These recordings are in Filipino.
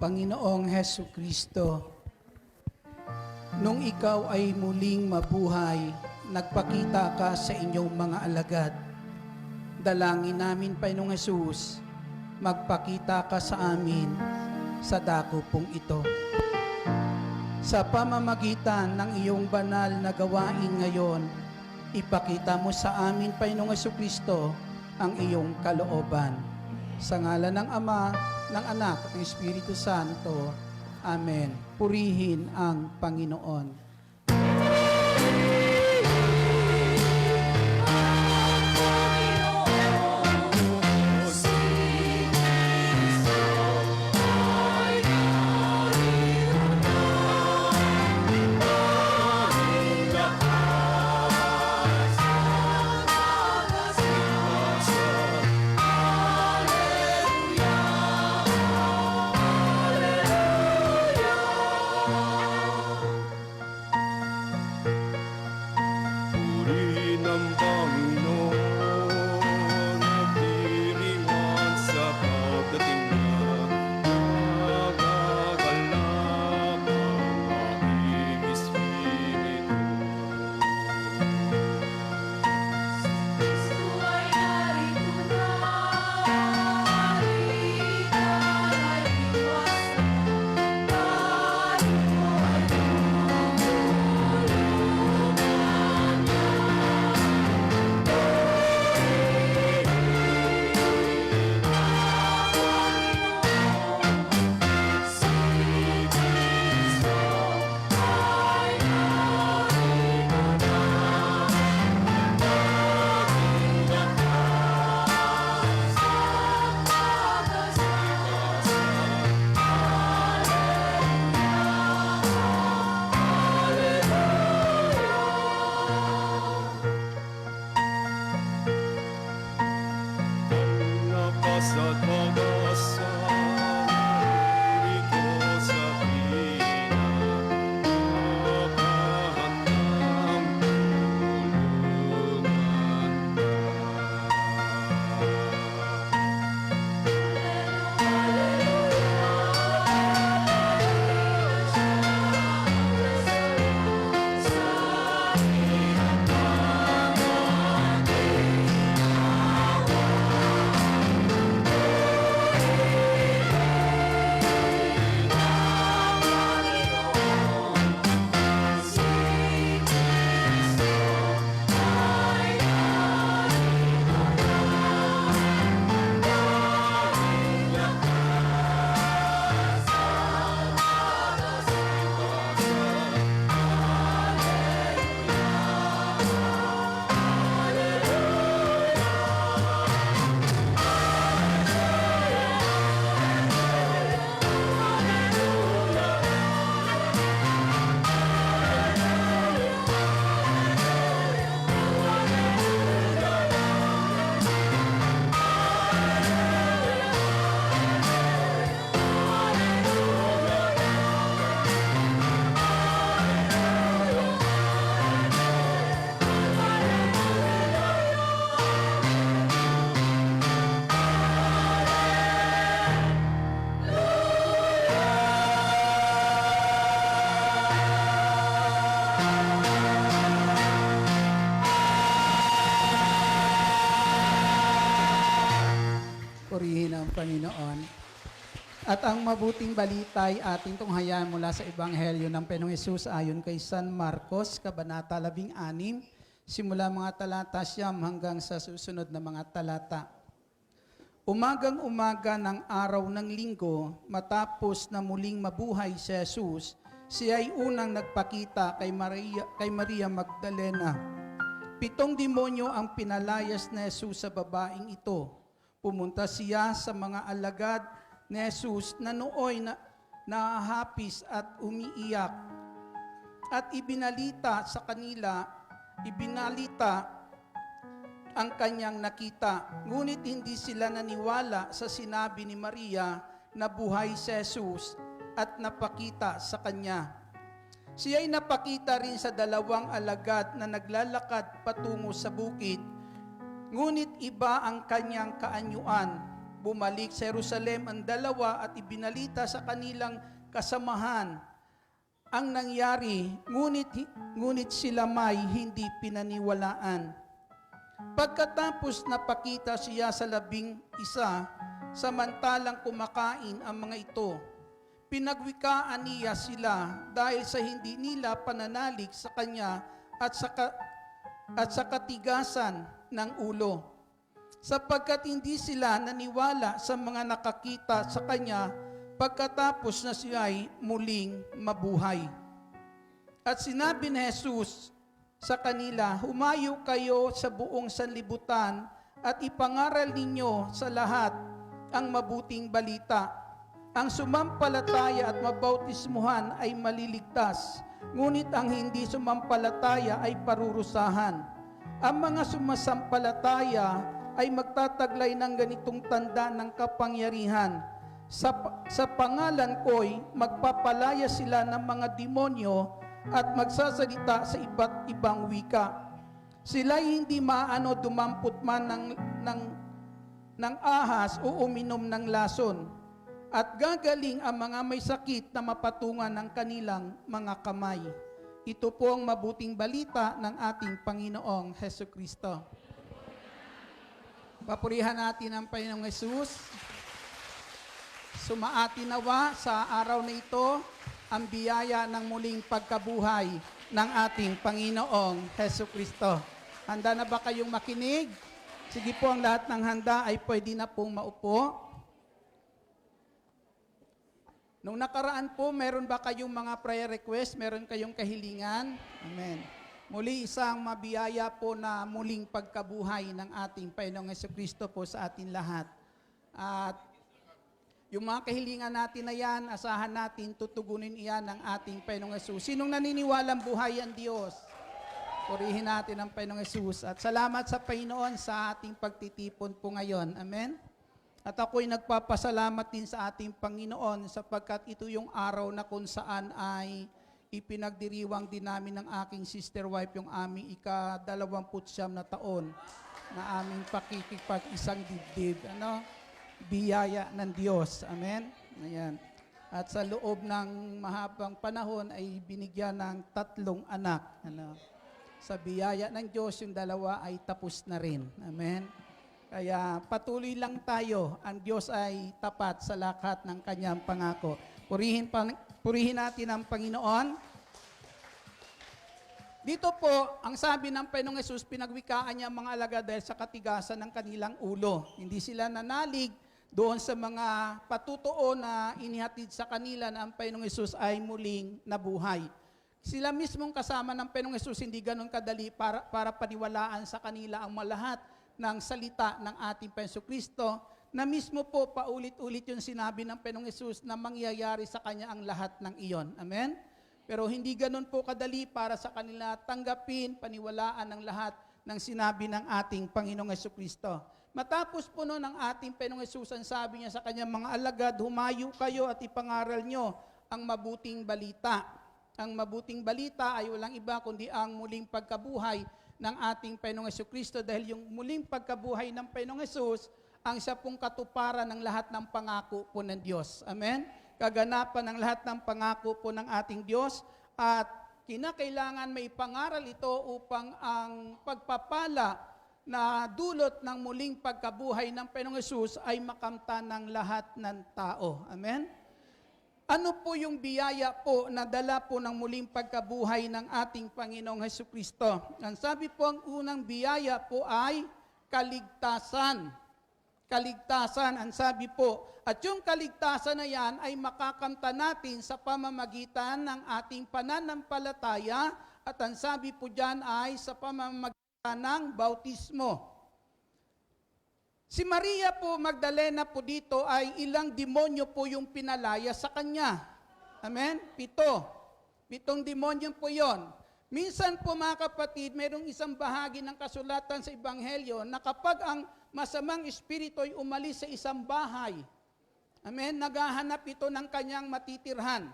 Panginoong Hesu Kristo, nung ikaw ay muling mabuhay, nagpakita ka sa inyong mga alagad. Dalangin namin, Panginoong Jesus, magpakita ka sa amin sa dakupong ito. Sa pamamagitan ng iyong banal na gawain ngayon, ipakita mo sa amin, Panginoong Jesucristo, ang iyong kalooban. Sa ngalan ng Ama, ng Anak at ng Espiritu Santo. Amen. Purihin ang Panginoon. Purihin ang Panginoon. At ang mabuting balita ay ating tunghayan mula sa Ebanghelyo ng Panginoong Hesus ayon kay San Marcos, Kabanata 16, simula mga talata 9 hanggang sa susunod na mga talata. Umagang-umaga ng araw ng linggo, matapos na muling mabuhay si Jesus, siya ay unang nagpakita kay Maria Magdalena. 7 demonyo ang pinalayas ni Jesus sa babaeng ito. Pumunta siya sa mga alagad ni Jesus na nooy nahahapis at umiiyak. At ibinalita ang kanyang nakita. Ngunit hindi sila naniwala sa sinabi ni Maria na buhay si Jesus at napakita sa kanya. Siya ay napakita rin sa 2 alagad na naglalakad patungo sa bukid. Ngunit iba ang kanyang kaanyuan. bumalik sa Jerusalem ang dalawa at ibinalita sa kanilang kasamahan ang nangyari, ngunit sila may hindi pinaniwalaan. Pagkatapos napakita siya sa 11, samantalang kumakain ang mga ito, pinagwikaan niya sila dahil sa hindi nila pananalig sa kanya at sa katigasan ng ulo, sapagkat hindi sila naniwala sa mga nakakita sa kanya pagkatapos na siya'y muling mabuhay. At sinabi ni Jesus sa kanila, humayo kayo sa buong sanlibutan at ipangaral ninyo sa lahat ang mabuting balita. Ang sumampalataya at mabautismuhan ay maliligtas, ngunit ang hindi sumampalataya ay parurusahan. Ang mga sumasampalataya ay magtataglay ng ganitong tanda ng kapangyarihan. Sa pangalan ko'y magpapalaya sila ng mga demonyo at magsasalita sa iba't ibang wika. Sila'y hindi maano dumampot man ng ahas o uminom ng lason. At gagaling ang mga may sakit na mapatungan ng kanilang mga kamay. Ito po ang mabuting balita ng ating Panginoong Hesukristo. Papurihan natin ang Panginoong Jesus. Sumaati nawa sa araw na ito ang biyaya ng muling pagkabuhay ng ating Panginoong Hesukristo. Handa na ba kayong makinig? Sige po, ang lahat ng handa ay pwede na pong maupo. Nung nakaraan po, meron ba kayong mga prayer request? Meron kayong kahilingan? Amen. Muli isang mabiyaya po na muling pagkabuhay ng ating Panginoong Hesukristo po sa atin lahat. At yung mga kahilingan natin na yan, asahan natin, tutugunin iyan ng ating Panginoong Hesus. Sinong naniniwalang buhay ang Diyos? Purihin natin ang Panginoong Hesus. At salamat sa Panginoon sa ating pagtitipon po ngayon. Amen? At ako'y nagpapasalamat din sa ating Panginoon sapagkat ito yung araw na kung saan ay ipinagdiriwang din namin ng aking sister wife yung aming ika-29 na taon na aming pakikipag-isang dibdib. Biyaya ng Diyos. Amen? Ayan. At sa loob ng mahabang panahon ay binigyan ng 3 anak. Sa biyaya ng Diyos, yung 2 ay tapos na rin. Amen? Kaya patuloy lang tayo. Ang Diyos ay tapat sa lahat ng kanyang pangako. Purihin natin ang Panginoon. Dito po, ang sabi ng Panginoong Hesus, pinagwikaan niya mga alagad dahil sa katigasan ng kanilang ulo. Hindi sila nanalig doon sa mga patutuo na inihatid sa kanila na ang Panginoong Hesus ay muling nabuhay. Sila mismong kasama ng Panginoong Hesus, hindi ganun kadali para paniwalaan sa kanila ang malahat ng salita ng ating Panginoong Kristo, na mismo po paulit-ulit yung sinabi ng Panginoong Hesus na mangyayari sa Kanya ang lahat ng iyon. Amen? Pero hindi ganun po kadali para sa kanila tanggapin, paniwalaan ang lahat ng sinabi ng ating Panginoong Hesukristo. Matapos po noon ang ating Panginoong Hesus, ang sabi niya sa kanyang mga alagad, humayo kayo at ipangaral nyo ang mabuting balita. Ang mabuting balita ay walang iba kundi ang muling pagkabuhay ng ating Panginoong Hesukristo, dahil yung muling pagkabuhay ng Panginoong Hesus ang siya pong katuparan ng lahat ng pangako po ng Diyos. Amen? Kaganapan ng lahat ng pangako po ng ating Diyos, at kinakailangan may pangaral ito upang ang pagpapala na dulot ng muling pagkabuhay ng Panginoong Hesus ay makamtan ng lahat ng tao. Amen? Ano po yung biyaya po na dala po ng muling pagkabuhay ng ating Panginoong Hesukristo? Ang sabi po, ang unang biyaya po ay kaligtasan. Kaligtasan, ang sabi po. At yung kaligtasan na yan ay makakamtan natin sa pamamagitan ng ating pananampalataya, at ang sabi po dyan ay sa pamamagitan ng bautismo. Si Maria po Magdalena po dito ay ilang demonyo po yung pinalaya sa kanya. Amen? 7. 7 demonyo po yon. Minsan po mga kapatid, mayroong isang bahagi ng kasulatan sa Ebanghelyo na kapag ang masamang espiritu ay umalis sa isang bahay, amen, naghahanap ito ng kanyang matitirhan.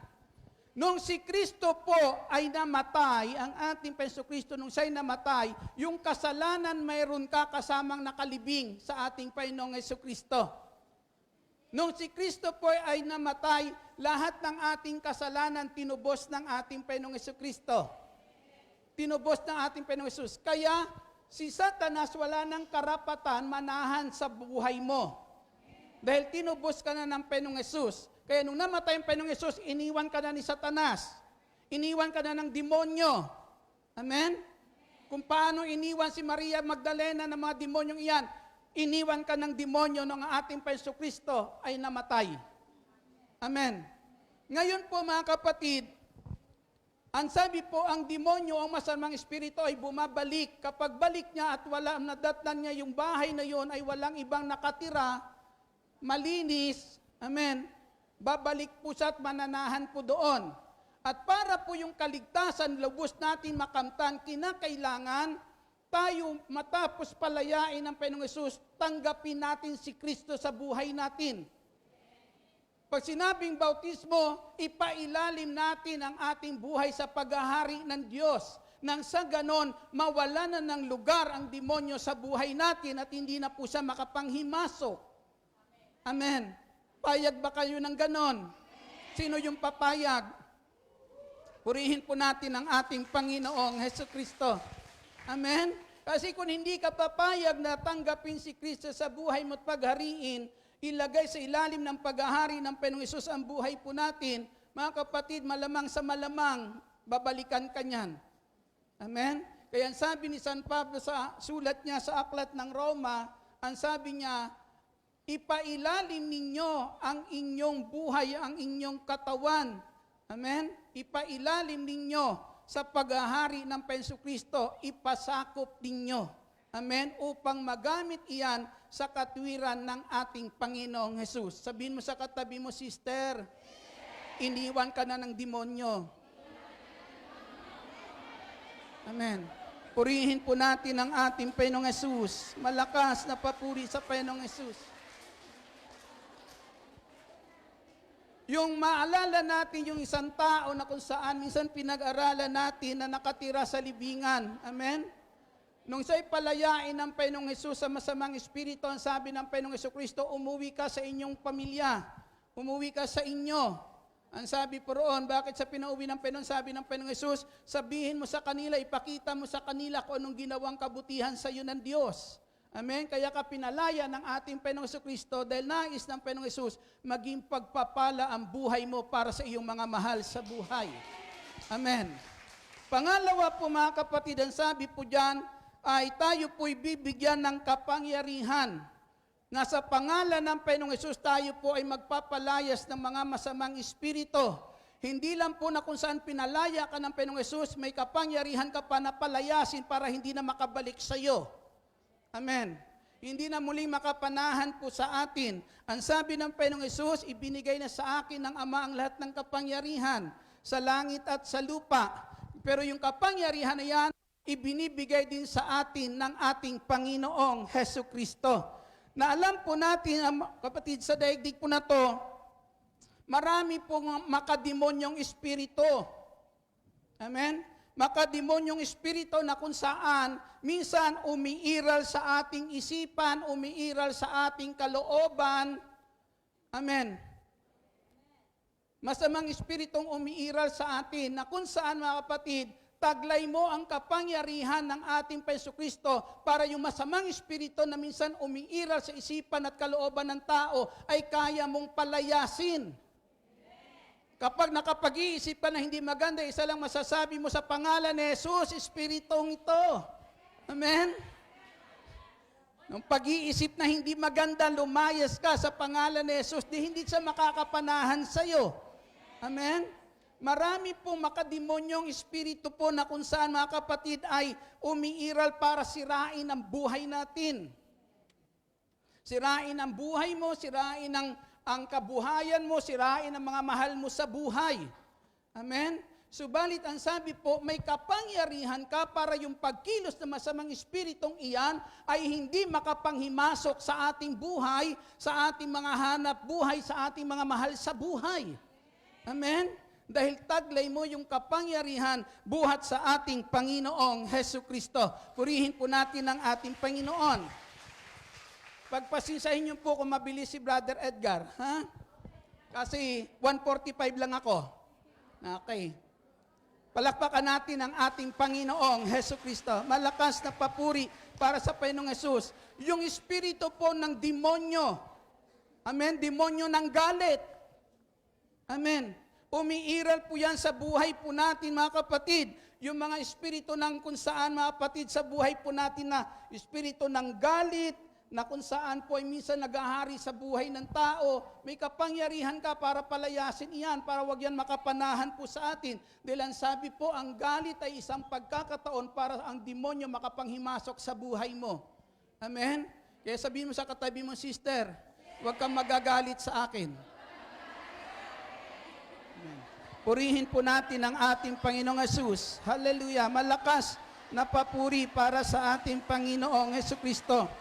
Nung si Kristo po ay namatay, ang ating Panginoong Kristo, nung siya'y namatay, yung kasalanan mayroon ka kasamang nakalibing sa ating Panginoong Kristo. Nung si Kristo po ay namatay, lahat ng ating kasalanan tinubos ng ating Panginoong Jesucristo. Tinubos ng ating Panginoong Jesus. Kaya si Satanas wala ng karapatan manahan sa buhay mo. Dahil tinubos ka na ng Panginoong Jesus. Kaya nung namatay ang Panginoong Jesus, iniwan ka na ni Satanas. Iniwan ka na ng demonyo. Amen? Kung paano iniwan si Maria Magdalena ng mga demonyong iyan, iniwan ka ng demonyo ng ating Panginoong Kristo ay namatay. Amen. Ngayon po mga kapatid, ang sabi po, ang demonyo, ang masamang espiritu ay bumabalik. Kapag balik niya at wala nadatnan niya yung bahay na yon ay walang ibang nakatira, malinis, amen, babalik po siya at mananahan po doon. At para po yung kaligtasan, lubos natin makamtan, kinakailangan tayo matapos palayain ng Panginoong Hesus, tanggapin natin si Kristo sa buhay natin. Pag sinabing bautismo, ipailalim natin ang ating buhay sa paghahari ng Diyos. Nang sa ganon, mawala na ng lugar ang demonyo sa buhay natin at hindi na po siya makapanghimasok. Amen. Payag ba kayo ng ganon? Sino yung papayag? Purihin po natin ang ating Panginoong Jesucristo. Amen? Kasi kung hindi ka papayag na tanggapin si Kristo sa buhay mo at paghariin, ilagay sa ilalim ng paghahari ng Panginoong Hesus ang buhay po natin, mga kapatid, malamang sa malamang, babalikan ka niyan. Amen? Kaya ang sabi ni San Pablo sa sulat niya sa Aklat ng Roma, ang sabi niya, ipailalim ninyo ang inyong buhay, ang inyong katawan. Amen? Ipailalim ninyo sa paghahari ng Panginoong Kristo, ipasakop ninyo. Amen? Upang magamit iyan sa katwiran ng ating Panginoong Hesus. Sabihin mo sa katabi mo, sister, iniwan ka na ng demonyo. Amen. Purihin po natin ang ating Panginoong Hesus. Malakas na papuri sa Panginoong Hesus. Yung maalala natin yung isang tao na kung saan minsan pinag-aralan natin na nakatira sa libingan. Amen? Nung siya'y palayain ng Panginoong Hesus sa masamang espiritu, ang sabi ng Panginoong Jesucristo, umuwi ka sa inyong pamilya. Umuwi ka sa inyo. Ang sabi po roon, bakit sa pinauwi ng Panginoon, sabi ng Panginoong Hesus, sabihin mo sa kanila, ipakita mo sa kanila kung anong ginawang kabutihan sa iyo ng Diyos. Amen? Kaya ka pinalaya ng ating Panginoong Jesucristo dahil nais ng Panginoong Hesus maging pagpapala ang buhay mo para sa iyong mga mahal sa buhay. Amen. Pangalawa po mga kapatid, ang sabi po dyan ay tayo po'y bibigyan ng kapangyarihan na sa pangalan ng Panginoong Hesus tayo po ay magpapalayas ng mga masamang espiritu. Hindi lang po na kung saan pinalaya ka ng Panginoong Hesus, may kapangyarihan ka pa na palayasin para hindi na makabalik sa iyo. Amen. Hindi na muling makapanahan po sa atin. Ang sabi ng Panginoong Hesus, ibinigay na sa akin ng Ama ang lahat ng kapangyarihan sa langit at sa lupa. Pero yung kapangyarihan na yan, ibinibigay din sa atin ng ating Panginoong Jesucristo. Na alam po natin, kapatid, sa daigdig po na to, marami pong makademonyong espiritu. Amen? Makademonyong espiritu na kung saan minsan umiiral sa ating isipan, umiiral sa ating kalooban. Amen. Masamang espiritong umiiral sa atin na kung saan, mga kapatid, taglay mo ang kapangyarihan ng ating Panginoong Kristo para yung masamang espiritu na minsan umiiral sa isipan at kalooban ng tao ay kaya mong palayasin. Kapag nakapag-iisip ka na hindi maganda, isa lang masasabi mo sa pangalan ni Jesus, Espiritong ito. Amen? Nung pag-iisip na hindi maganda, lumayas ka sa pangalan ni Jesus, di hindi siya makakapanahan sa iyo. Amen? Marami pong makademonyong espiritu po na kung saan, mga kapatid, ay umiiral para sirain ang buhay natin. Sirain ang buhay mo, sirain ang kabuhayan mo, sirain ang mga mahal mo sa buhay. Amen? Subalit ang sabi po, may kapangyarihan ka para yung pagkilos ng masamang espiritong iyan ay hindi makapanghimasok sa ating buhay, sa ating mga hanap buhay, sa ating mga mahal sa buhay. Amen? Dahil taglay mo yung kapangyarihan buhat sa ating Panginoong Jesucristo. Purihin po natin ang ating Panginoon. Pagpasinsahin niyo po kung mabilis si Brother Edgar, ha? Kasi 1:45 lang ako. Okay. Palakpakan natin ang ating Panginoong Hesus Kristo. Malakas na papuri para sa Panginoong Hesus. Yung espiritu po ng demonyo. Amen? Demonyo ng galit. Amen. Umiiral po yan sa buhay po natin, mga kapatid. Yung mga espiritu ng kung saan, mga kapatid, sa buhay po natin na espiritu ng galit, na kung saan po ay minsan naghahari sa buhay ng tao, may kapangyarihan ka para palayasin iyan, para wag yan makapanahan po sa atin. Dahil ang sabi po, ang galit ay isang pagkakataon para ang demonyo makapanghimasok sa buhay mo. Amen? Kaya sabihin mo sa katabi mo, sister, wag kang magagalit sa akin. Amen. Purihin po natin ang ating Panginoong Hesus. Hallelujah! Malakas na papuri para sa ating Panginoong Hesus Kristo.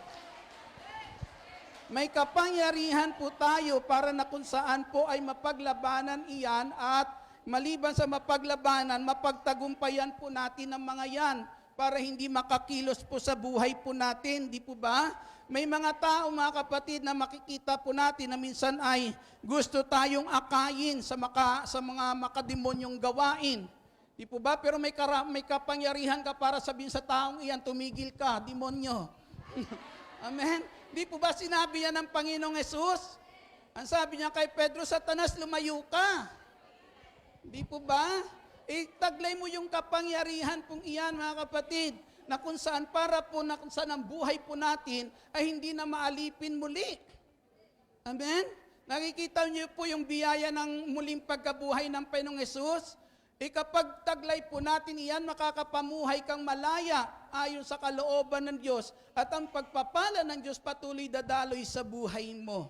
May kapangyarihan po tayo para na kung saan po ay mapaglabanan iyan at maliban sa mapaglabanan, mapagtagumpayan po natin ang mga yan para hindi makakilos po sa buhay po natin, di po ba? May mga tao, mga kapatid, na makikita po natin na minsan ay gusto tayong akayin sa mga makademonyong gawain. Di po ba? Pero may kapangyarihan ka para sabihin sa taong iyan, tumigil ka, demonyo. Amen? Di po ba sinabi yan ng Panginoong Hesus? Ang sabi niya kay Pedro, Satanas, lumayo ka. Di po ba? Taglay mo yung kapangyarihan pong iyan, mga kapatid, na kung saan para po, na kung saan ang buhay po natin ay hindi na maalipin muli. Amen? Nakikita niyo po yung biyaya ng muling pagkabuhay ng Panginoong Hesus? Kapag taglay po natin iyan, makakapamuhay kang malaya ayon sa kalooban ng Diyos at ang pagpapala ng Diyos patuloy dadaloy sa buhay mo.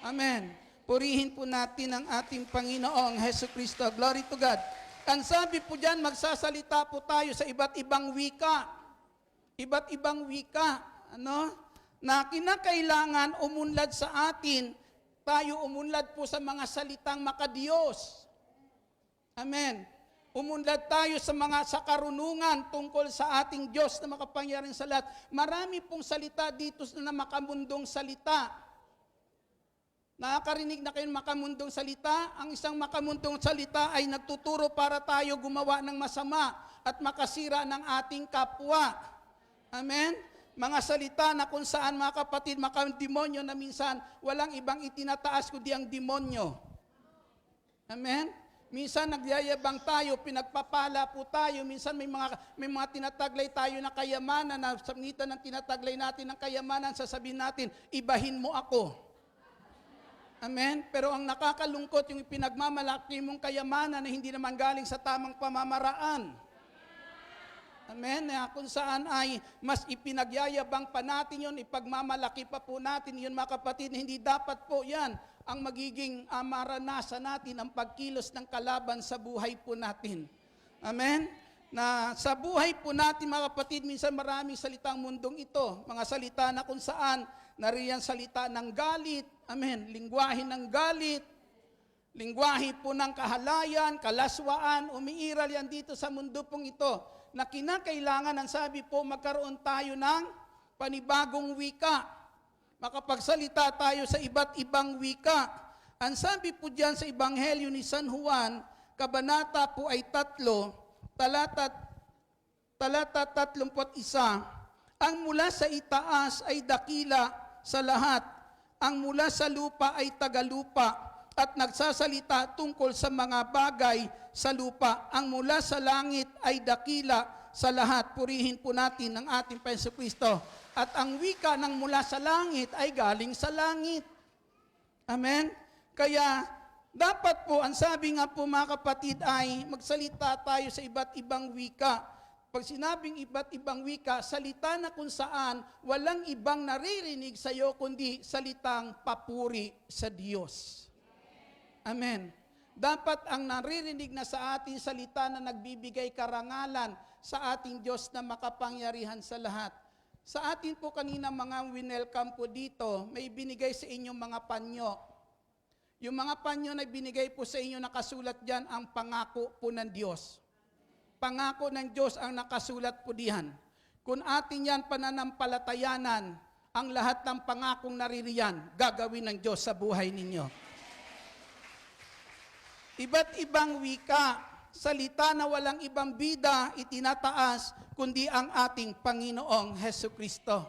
Amen. Purihin po natin ang ating Panginoong Hesus Kristo. Glory to God. Ang sabi po dyan, magsasalita po tayo sa iba't ibang wika. Iba't ibang wika. Na kinakailangan umunlad sa atin, tayo umunlad po sa mga salitang makadiyos. Amen. Umunlad tayo sa karunungan tungkol sa ating Diyos na makapangyarihan sa lahat. Marami pong salita dito na makamundong salita. Nakakarinig na kayo makamundong salita? Ang isang makamundong salita ay nagtuturo para tayo gumawa ng masama at makasira ng ating kapwa. Amen? Mga salita na kung saan, mga kapatid, makademonyo na minsan walang ibang itinataas kundi ang demonyo. Amen? Minsan nagyayabang tayo, pinagpapala po tayo, minsan may mga tinataglay tayo na kayamanan, na sa ngitan ng tinataglay natin ng kayamanan, sasabihin natin, ibahin mo ako. Amen? Pero ang nakakalungkot yung pinagmamalaki mong kayamanan na hindi naman galing sa tamang pamamaraan. Amen? Kung saan ay mas ipinagyayabang pa natin yun, ipagmamalaki pa po natin yun, mga kapatid, hindi dapat po yan ang magiging maranasan natin, ang pagkilos ng kalaban sa buhay po natin. Amen? Na sa buhay po natin, mga kapatid, minsan maraming salitang mundong ito. Mga salita na kung saan, nariyan salita ng galit. Amen? Lingwahe ng galit. Lingwahe po ng kahalayan, kalaswaan, umiiral yan dito sa mundo pong ito. Na kinakailangan, ang sabi po, magkaroon tayo ng panibagong wika. Makapagsalita tayo sa iba't ibang wika. Ang sabi po diyan sa Ebanghelyo ni San Juan, kabanata po ay 3, talata 31, ang mula sa itaas ay dakila sa lahat, ang mula sa lupa ay tagalupa, at nagsasalita tungkol sa mga bagay sa lupa. Ang mula sa langit ay dakila sa lahat. Purihin po natin ang ating Panginoong Kristo. At ang wika ng mula sa langit ay galing sa langit. Amen? Kaya dapat po, ang sabi nga po, mga kapatid, ay magsalita tayo sa iba't ibang wika. Pag sinabing iba't ibang wika, salita na kung saan walang ibang naririnig sa iyo kundi salitang papuri sa Diyos. Amen. Dapat ang naririnig na sa ating salita na nagbibigay karangalan sa ating Diyos na makapangyarihan sa lahat. Sa atin po kanina mga winelcome po dito, may binigay sa inyong mga panyo. Yung mga panyo na binigay po sa inyo, nakasulat dyan ang pangako po ng Diyos. Pangako ng Diyos ang nakasulat po diyan. Kung atin yan pananampalatayanan, ang lahat ng pangakong naririyan, gagawin ng Diyos sa buhay ninyo. Iba't ibang wika, salita na walang ibang bida itinataas, kundi ang ating Panginoong Hesukristo.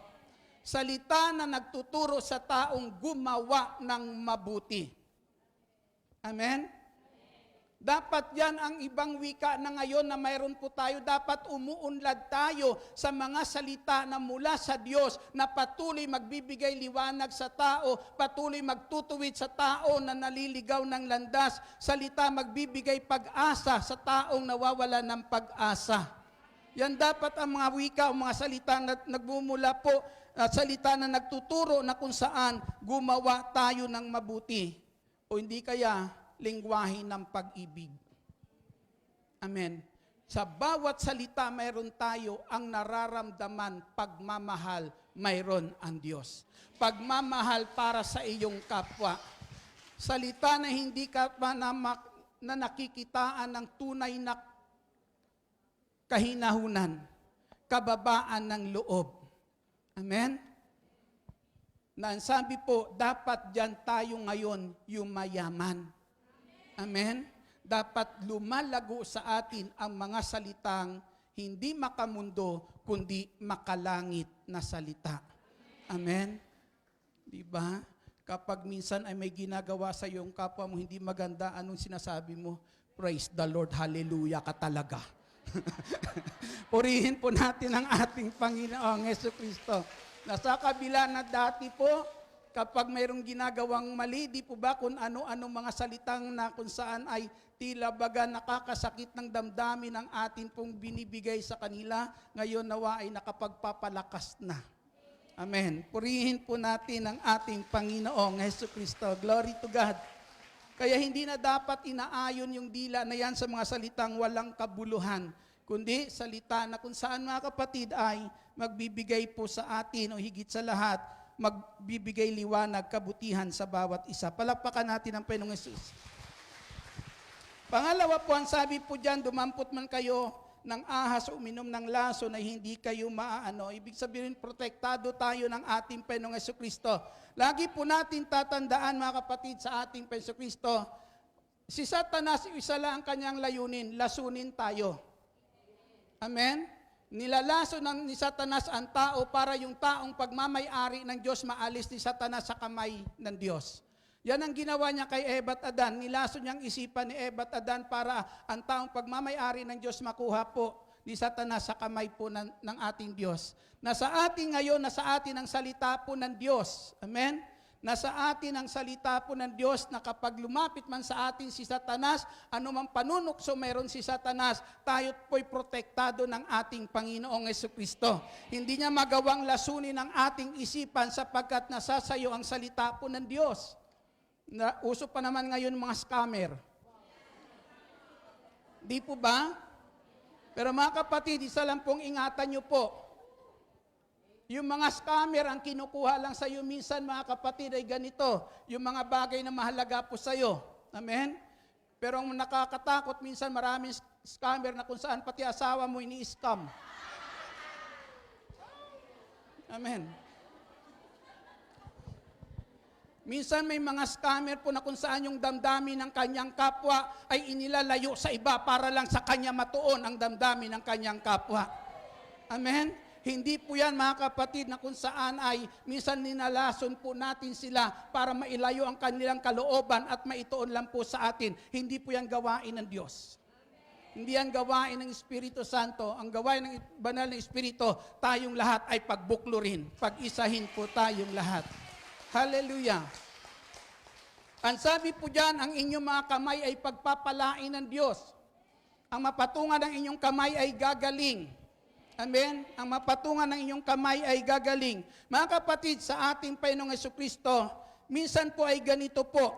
Salita na nagtuturo sa taong gumawa ng mabuti. Amen? Dapat yan ang ibang wika na ngayon na mayroon po tayo. Dapat umuunlad tayo sa mga salita na mula sa Diyos na patuloy magbibigay liwanag sa tao, patuloy magtutuwid sa tao na naliligaw ng landas, salita magbibigay pag-asa sa taong nawawala ng pag-asa. Yan dapat ang mga wika o mga salita na nagmumula po, salita na nagtuturo na kung saan gumawa tayo ng mabuti. O hindi kaya lingwahe ng pag-ibig. Amen. Sa bawat salita mayroon tayo ang nararamdaman pagmamahal, mayroon ang Diyos. Pagmamahal para sa iyong kapwa. Salita na hindi ka pa na nakikitaan ng tunay na kahinahunan, kababaan ng loob. Amen? Na sabi po, dapat diyan tayo ngayon yumayaman. Amen? Dapat lumalago sa atin ang mga salitang hindi makamundo, kundi makalangit na salita. Amen? Diba? Kapag minsan ay may ginagawa sa iyong kapwa mo hindi maganda, anong sinasabi mo? Praise the Lord, hallelujah ka talaga. Purihin po natin ang ating Panginoong Hesukristo. Nasa kabila na dati po, kapag mayroong ginagawang mali, di po ba kung ano-ano mga salitang na kung saan ay tila baga nakakasakit ng damdamin ng atin pong binibigay sa kanila, ngayon nawa ay nakapagpapalakas na. Amen. Purihin po natin ang ating Panginoong Hesukristo. Glory to God. Kaya hindi na dapat inaayon yung dila na yan sa mga salitang walang kabuluhan, kundi salita na kung saan mga kapatid ay magbibigay po sa atin o higit sa lahat, magbibigay liwanag, kabutihan sa bawat isa. Palakpakan natin ang Panginoong Hesus. Pangalawa po, ang sabi po dyan, dumampot man kayo ng ahas o uminom ng laso na hindi kayo maaano. Ibig sabihin, protektado tayo ng ating Panginoong Hesukristo. Lagi po natin tatandaan, mga kapatid, sa ating Panginoong Hesukristo, si Satanas, isa lang ang kanyang layunin, lasunin tayo. Amen? Nilalaso ni Satanas ang tao para yung taong pagmamay-ari ng Diyos maalis ni Satanas sa kamay ng Diyos. Yan ang ginawa niya kay Eva at Adan. Nilaso niyang isipan ni Eva at Adan para ang taong pagmamay-ari ng Diyos makuha po ni Satanas sa kamay po ng ating Diyos. Nasa atin ngayon, nasa atin ang salita po ng Diyos. Amen? Nasa atin ang salita po ng Diyos na kapag lumapit man sa atin si Satanas, anumang panunukso meron si Satanas, tayo po'y protektado ng ating Panginoong Hesukristo. Hindi niya magawang lasunin ang ating isipan sapagkat nasasayo ang salita po ng Diyos. Uso pa naman ngayon mga scammer. Di po ba? Pero mga kapatid, isa lang pong ingatan nyo po. Yung mga scammer, ang kinukuha lang sa iyo minsan, mga kapatid, ay ganito. Yung mga bagay na mahalaga po sa iyo. Amen? Pero ang nakakatakot, minsan maraming scammer na kung saan pati asawa mo ini-scam. Amen? Minsan may mga scammer po na kung saan yung damdamin ng kanyang kapwa ay inilalayo sa iba para lang sa kanya matuon ang damdamin ng kanyang kapwa. Amen? Hindi po yan, mga kapatid, na kung saan ay minsan ninalason po natin sila para mailayo ang kanilang kalooban at maituon lang po sa atin. Hindi po yan gawain ng Diyos. Hindi yan gawain ng Espiritu Santo. Ang gawain ng banal na Espiritu, tayong lahat ay pagbuklurin. Pag-isahin po tayong lahat. Hallelujah. Ang sabi po dyan, ang inyong mga kamay ay pagpapalain ng Diyos. Ang mapatungan ng inyong kamay ay gagaling. Amen? Ang mapatungan ng inyong kamay ay gagaling. Mga kapatid, sa ating Panginoong Hesukristo, minsan po ay ganito po.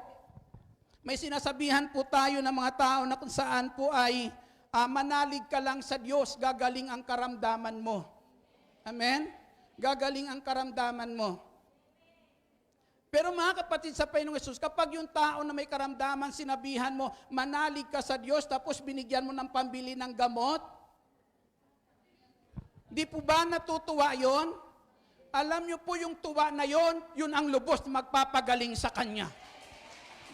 May sinasabihan po tayo ng mga tao na kung saan po ay manalig ka lang sa Diyos, gagaling ang karamdaman mo. Amen? Gagaling ang karamdaman mo. Pero mga kapatid sa Panginoong Hesus, kapag yung tao na may karamdaman, sinabihan mo, manalig ka sa Diyos, tapos binigyan mo ng pambili ng gamot, di po ba natutuwa yon? Alam niyo po yung tuwa na yun ang lubos na magpapagaling sa kanya.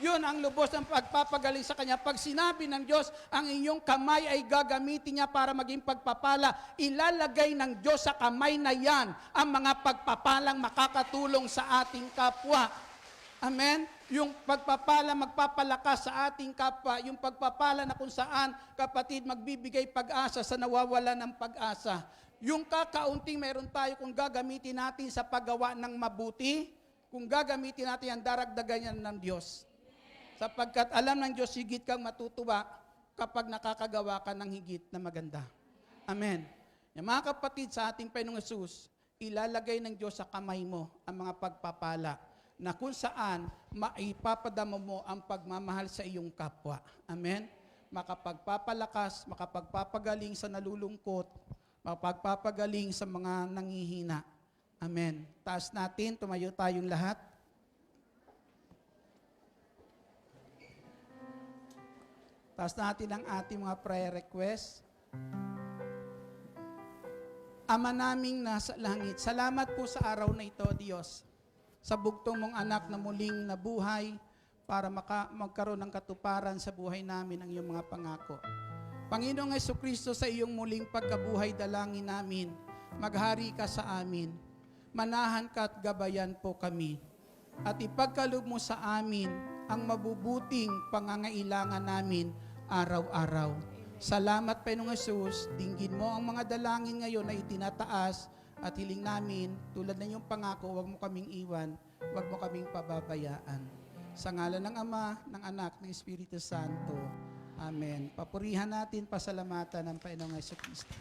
Yun ang lubos ng pagpapagaling sa kanya. Pag sinabi ng Diyos, ang inyong kamay ay gagamitin niya para maging pagpapala, ilalagay ng Diyos sa kamay na yan ang mga pagpapalang makakatulong sa ating kapwa. Amen? Yung pagpapala magpapalakas sa ating kapwa, yung pagpapala na kung saan, kapatid, magbibigay pag-asa sa nawawala ng pag-asa. Yung kakaunting meron tayo kung gagamitin natin sa paggawa ng mabuti, kung gagamitin natin yan, daragdagan yan ng Diyos. Sapagkat alam ng Diyos, higit kang matutuwa kapag nakakagawa ka ng higit na maganda. Amen. Yung mga kapatid, sa ating Panginoong Hesus, ilalagay ng Diyos sa kamay mo ang mga pagpapala na kung saan maipapadama mo ang pagmamahal sa iyong kapwa. Amen. Makapagpapalakas, makapagpapagaling sa nalulungkot, makapagpapagaling sa mga nangihina. Amen. Taas natin, tumayo tayong lahat. Taas natin ang ating mga prayer request. Ama naming nasa langit, salamat po sa araw na ito, Diyos, sa bugtong mong anak na muling nabuhay para magkaroon ng katuparan sa buhay namin ang iyong mga pangako. Panginoong Jesucristo, sa iyong muling pagkabuhay, dalangin namin, maghari ka sa amin, manahan ka at gabayan po kami, at ipagkaloob mo sa amin ang mabubuting pangangailangan namin araw-araw. Salamat, Panginoong Hesus. Dinggin mo ang mga dalangin ngayon na itinataas at hiling namin, tulad ng iyong pangako, huwag mo kaming iwan, huwag mo kaming pababayaan. Sa ngalan ng Ama, ng Anak, ng Espiritu Santo. Amen. Papurihan natin, pasalamatan ng Panginoong Jesucristo.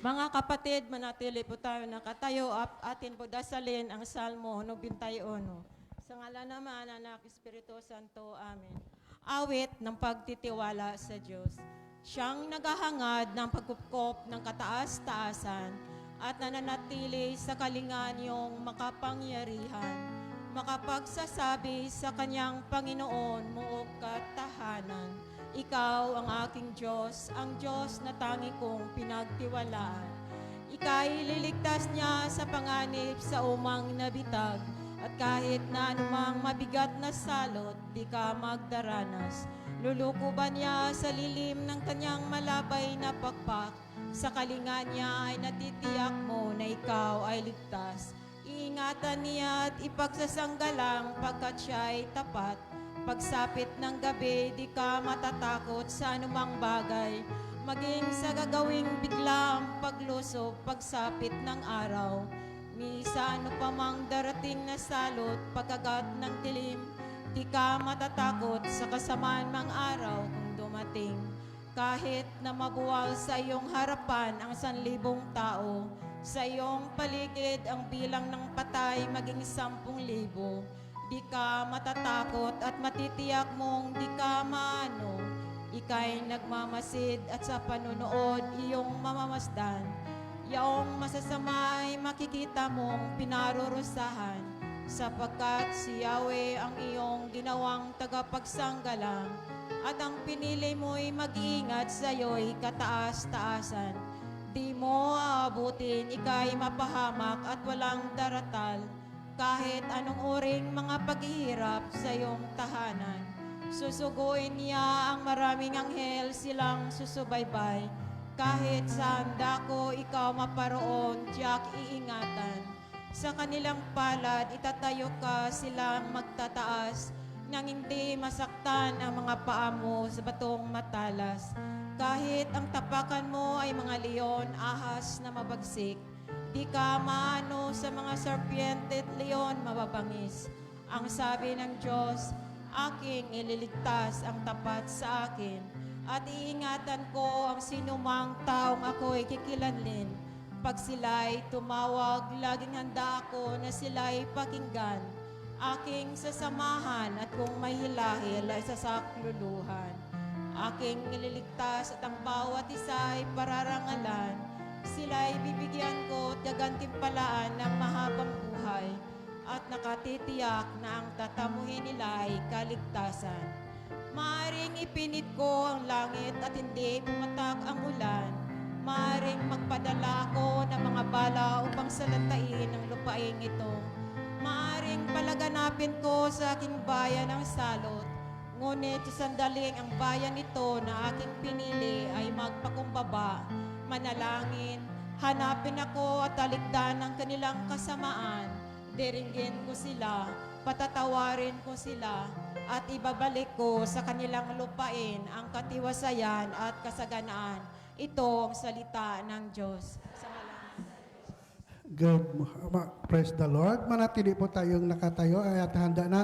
Mga kapatid, manatili po tayo nakatayo at atin po dasalin ang Salmo 91. Sa ngalan naman, Anak, Espiritu Santo. Amen. Awit ng pagtitiwala sa Diyos. Siyang naghahangad ng pagkupkop ng kataas-taasan at nananatili sa kalinganyong makapangyarihan, makapagsasabi sa kanyang Panginoon muog katahanan. Ikaw ang aking Diyos, ang Diyos na tangi kong pinagtiwalaan. Ika'y liligtas niya sa panganib sa umang nabitag, at kahit na anumang mabigat na salot, di ka magdaranas. Lulukuban niya sa lilim ng kanyang malabay na pakpak, sa kalinga niya ay natitiyak mo na ikaw ay ligtas. Iingatan niya at ipagsasanggalang pagkat siya ay tapat. Pagsapit ng gabi, di ka matatakot sa anumang bagay. Maging sa gagawing biglang paglusob, pagsapit ng araw. Misa ano pa mang darating na salot, pagkagat ng dilim, di ka matatakot sa kasamaan mang araw kung dumating. Kahit na mabuwal sa iyong harapan ang 1,000 tao, Sa iyong paligid ang bilang ng patay maging 10,000. Di ka matatakot at matitiyak mong di ka maano. Ika'y nagmamasid at sa panunood iyong mamamasdan. Yaong masasama ay makikita mong pinarurusahan, sapagkat si Yahweh ang iyong ginawang tagapagsanggalang, at ang pinili mo'y mag-iingat sa'yo'y kataas-taasan. Di mo aabutin, ika'y mapahamak at walang daratal, kahit anong uring mga paghihirap sa iyong tahanan. Susuguin niya ang maraming anghel, silang susubaybay. Kahit saan dako ikaw maparoon, tiyak iingatan. Sa kanilang palad itatayo ka, silang magtataas, nang hindi masaktan ang mga paa mo sa batong matalas. Kahit ang tapakan mo ay mga leon, ahas na mabagsik, di ka maano sa mga serpiente at leon mababangis. Ang sabi ng Diyos, aking ililigtas ang tapat sa akin, at iingatan ko ang sinumang taong ako'y kikilanlin. Pag sila'y tumawag, laging handa ako na sila'y pakinggan. Aking sasamahan at kung may hilahil ay sasakluluhan. Aking ililigtas at ang bawat isa ay pararangalan. Sila'y bibigyan ko at gagantimpalaan ng mahabang buhay, at nakatitiyak na ang tatamuhin nila ay kaligtasan. Maaring ipinit ko ang langit at hindi pumatak ang ulan. Maaring magpadala ako ng mga bala upang salantain ang lupaing ito. Maaring palaganapin ko sa aking bayan ang salot. Ngunit sa sandaling ang bayan ito na aking pinili ay magpakumbaba, manalangin, hanapin ako at talikdan ang kanilang kasamaan. Diringgin ko sila, patatawarin ko sila, at ibabalik ko sa kanilang lupain ang katiwasayan at kasaganaan. Ito ang salita ng Diyos. Sa ngalan Good. Praise the Lord. Manatili po tayong nakatayo at handa natin